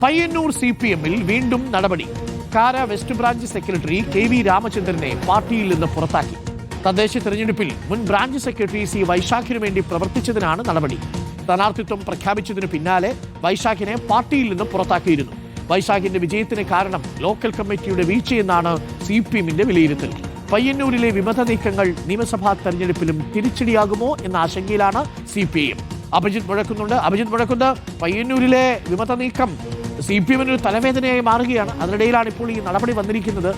പയ്യന്നൂർ CPM-ൽ വീണ്ടും നടപടി. കാര വെസ്റ്റ് ബ്രാഞ്ച് സെക്രട്ടറി KV രാമചന്ദ്രനെ പാർട്ടിയിൽ നിന്ന് പുറത്താക്കി. തദ്ദേശ തെരഞ്ഞെടുപ്പിൽ മുൻ ബ്രാഞ്ച് സെക്രട്ടറി C വൈശാഖിനു വേണ്ടി പ്രവർത്തിച്ചതിനാണ് നടപടി. സ്ഥാനാർത്ഥിത്വം പ്രഖ്യാപിച്ചതിന് പിന്നാലെ വൈശാഖിനെ പാർട്ടിയിൽ നിന്ന് പുറത്താക്കിയിരുന്നു. വൈശാഖിന്റെ വിജയത്തിന് കാരണം ലോക്കൽ കമ്മിറ്റിയുടെ വീഴ്ചയെന്നാണ് CPM-ന്റെ വിലയിരുത്തൽ. പയ്യന്നൂരിലെ വിമത നീക്കങ്ങൾ നിയമസഭാ തെരഞ്ഞെടുപ്പിലും തിരിച്ചടിയാകുമോ എന്ന ആശങ്കയിലാണ് CPM. അഭിജിത്ത് മുഴക്കുന്നുണ്ട്. പയ്യന്നൂരിലെ വിമത നീക്കം CPM-ന് ഒരു തലവേദനയായി മാറുകയാണ്. അതിനിടയിലാണ് ഇപ്പോൾ ഈ നടപടി വന്നിരിക്കുന്നത്.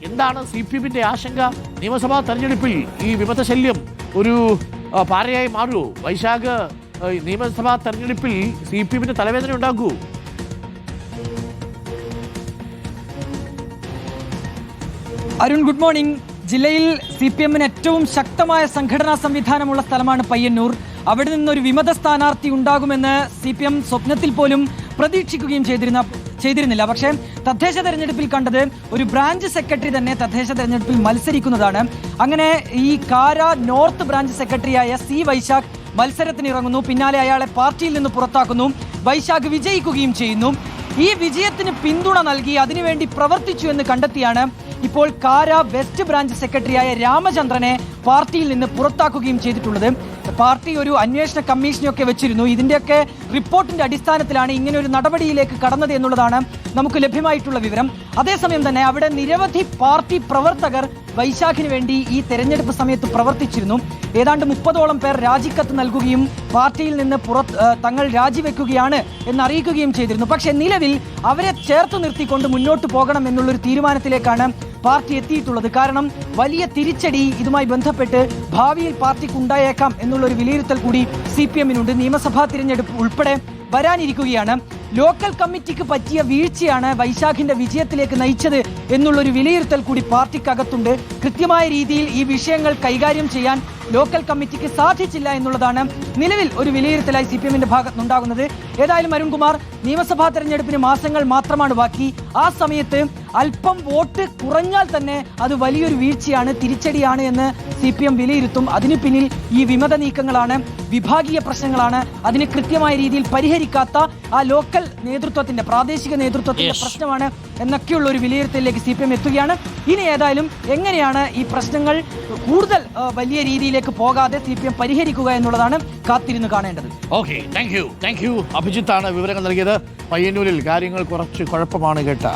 എന്താണ് CPM-ന്റെ ആശങ്ക? നിയമസഭാ തെരഞ്ഞെടുപ്പിൽ ഈ വിമത ശല്യം ഒരു പാരയായി മാറുമോ? വൈശാഖ് നിയമസഭാ തെരഞ്ഞെടുപ്പിൽ CPM-ന് തലവേദന ഉണ്ടാകൂ? Arun, good morning. ജില്ലയിൽ CPM-ന് ഏറ്റവും ശക്തമായ സംഘടനാ സംവിധാനമുള്ള സ്ഥലമാണ് പയ്യന്നൂർ. അവിടെ നിന്നൊരു വിമത സ്ഥാനാർത്ഥി ഉണ്ടാകുമെന്ന് CPM സ്വപ്നത്തിൽ പോലും പ്രതീക്ഷിക്കുകയും ചെയ്തിരുന്നില്ല. പക്ഷേ തദ്ദേശ തെരഞ്ഞെടുപ്പിൽ കണ്ടത് ഒരു ബ്രാഞ്ച് സെക്രട്ടറി തന്നെ തദ്ദേശ തെരഞ്ഞെടുപ്പിൽ മത്സരിക്കുന്നതാണ്. അങ്ങനെ ഈ കാര നോർത്ത് ബ്രാഞ്ച് സെക്രട്ടറിയായ C വൈശാഖ് മത്സരത്തിന് ഇറങ്ങുന്നു. പിന്നാലെ അയാളെ പാർട്ടിയിൽ നിന്ന് പുറത്താക്കുന്നു. വൈശാഖ് വിജയിക്കുകയും ചെയ്യുന്നു. ഈ വിജയത്തിന് പിന്തുണ നൽകി അതിനുവേണ്ടി പ്രവർത്തിച്ചു എന്ന് കണ്ടെത്തിയാണ് ഇപ്പോൾ കാര വെസ്റ്റ് ബ്രാഞ്ച് സെക്രട്ടറിയായ രാമചന്ദ്രനെ പാർട്ടിയിൽ നിന്ന് പുറത്താക്കുകയും ചെയ്തിട്ടുള്ളത്. പാർട്ടി ഒരു അന്വേഷണ കമ്മീഷനെയൊക്കെ വെച്ചിരുന്നു. ഇതിൻ്റെയൊക്കെ റിപ്പോർട്ടിന്റെ അടിസ്ഥാനത്തിലാണ് ഇങ്ങനെ ഒരു നടപടിയിലേക്ക് കടന്നത് എന്നുള്ളതാണ് നമുക്ക് ലഭ്യമായിട്ടുള്ള വിവരം. അതേസമയം തന്നെ അവിടെ നിരവധി പാർട്ടി പ്രവർത്തകർ വൈശാഖിന് വേണ്ടി ഈ തെരഞ്ഞെടുപ്പ് സമയത്ത് പ്രവർത്തിച്ചിരുന്നു. ഏതാണ്ട് 30ഓളം പേർ രാജിക്കത്ത് നൽകുകയും പാർട്ടിയിൽ നിന്ന് തങ്ങൾ രാജിവെക്കുകയാണ് എന്നറിയിക്കുകയും ചെയ്തിരുന്നു. പക്ഷേ നിലവിൽ അവരെ ചേർത്ത് നിർത്തിക്കൊണ്ട് മുന്നോട്ട് പോകണം എന്നുള്ളൊരു തീരുമാനത്തിലേക്കാണ് പാർട്ടി എത്തിയിട്ടുള്ളത്. കാരണം വലിയ തിരിച്ചടി ഇതുമായി ബന്ധപ്പെട്ട് ഭാവിയിൽ പാർട്ടിക്ക് ഉണ്ടായേക്കാം എന്നുള്ളൊരു വിലയിരുത്തൽ കൂടി CPM-നുണ്ട്. നിയമസഭാ തിരഞ്ഞെടുപ്പ് ഉൾപ്പെടെ വരാനിരിക്കുകയാണ്. ലോക്കൽ കമ്മിറ്റിക്ക് പറ്റിയ വീഴ്ചയാണ് വൈശാഖിന്റെ വിജയത്തിലേക്ക് നയിച്ചത് എന്നുള്ളൊരു വിലയിരുത്തൽ കൂടി പാർട്ടിക്കകത്തുണ്ട്. കൃത്യമായ രീതിയിൽ ഈ വിഷയങ്ങൾ കൈകാര്യം ചെയ്യാൻ ലോക്കൽ കമ്മിറ്റിക്ക് സാധിച്ചില്ല എന്നുള്ളതാണ് നിലവിൽ ഒരു വിലയിരുത്തലായി CPM-ന്റെ ഭാഗത്തുനിന്നുണ്ടാകുന്നത്. ഏതായാലും അരുൺകുമാർ, നിയമസഭാ തെരഞ്ഞെടുപ്പിന് മാസങ്ങൾ മാത്രമാണ് ബാക്കി. ആ സമയത്ത് അല്പം വോട്ട് കുറഞ്ഞാൽ തന്നെ അത് വലിയൊരു വീഴ്ചയാണ്, തിരിച്ചടിയാണ് എന്ന് CPM വിലയിരുത്തും. അതിന് പിന്നിൽ ഈ വിമത നീക്കങ്ങളാണ്, വിഭാഗീയ പ്രശ്നങ്ങളാണ്. അതിന് കൃത്യമായ രീതിയിൽ പരിഹരിക്കാത്ത ആ ലോക്കൽ നേതൃത്വത്തിന്റെ, പ്രാദേശിക നേതൃത്വത്തിന്റെ പ്രശ്നമാണ് എന്നൊക്കെയുള്ള ഒരു വിലയിരുത്തലിലേക്ക് CPM എത്തുകയാണ്. ഇനി ഏതായാലും എങ്ങനെയാണ് ഈ പ്രശ്നങ്ങൾ കൂടുതൽ വലിയ രീതിയിലേക്ക് പോകാതെ CPM പരിഹരിക്കുക എന്നുള്ളതാണ് കാത്തിരുന്ന് കാണേണ്ടത്. Okay, thank you. അഭിജിത്താണ് വിവരങ്ങൾ നൽകിയത്. പയ്യന്നൂരിൽ കാര്യങ്ങൾ കുറച്ച് കുഴപ്പമാണ് കേട്ട.